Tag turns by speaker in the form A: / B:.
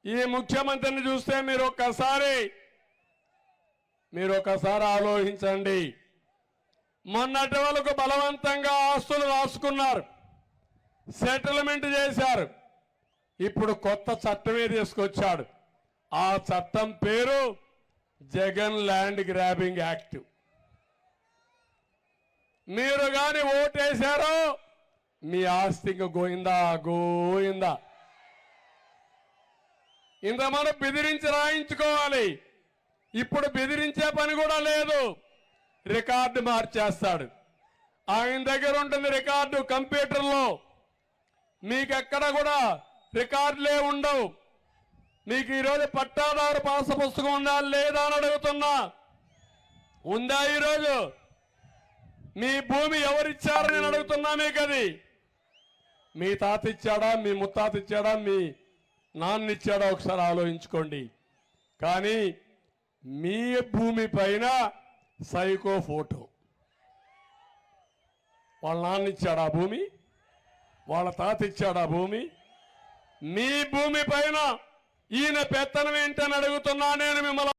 A: ఈ ముఖ్యమంత్రిని చూస్తే మీరు ఒక్కసారి ఆలోచించండి. మొన్నటి వరకు బలవంతంగా ఆస్తులు రాసుకున్నారు, సెటిల్మెంట్ చేశారు. ఇప్పుడు కొత్త చట్టమే తీసుకొచ్చాడు. ఆ చట్టం పేరు జగన్ ల్యాండ్ గ్రాబింగ్ యాక్ట్. మీరు గాని ఓటేశారో మీ ఆస్తికి గోయిందా గోయిందా. ఇంత మనం బెదిరించి రాయించుకోవాలి. ఇప్పుడు బెదిరించే పని కూడా లేదు, రికార్డు మార్చేస్తాడు. ఆయన దగ్గర ఉంటుంది రికార్డు కంప్యూటర్లో. మీకెక్కడ కూడా రికార్డులే ఉండవు. మీకు ఈరోజు పట్టాదారు పాస పుస్తకం ఉందా లేదా అని అడుగుతున్నా. ఉందా? ఈరోజు మీ భూమి ఎవరిచ్చారని నేను అడుగుతున్నా. మీకు అది మీ తాత ఇచ్చాడా, మీ ముత్తాత ఇచ్చాడా, మీ నాన్న ఇచ్చాడా? ఒకసారి ఆలోచించుకోండి. కానీ మీ భూమి పైన సైకో ఫోటో. వాళ్ళ నాన్న ఇచ్చాడా భూమి? వాళ్ళ తాత ఇచ్చాడా భూమి? మీ భూమి పైన ఈయన పెత్తనం ఏంటని అడుగుతున్నా నేను మిమ్మల్ని.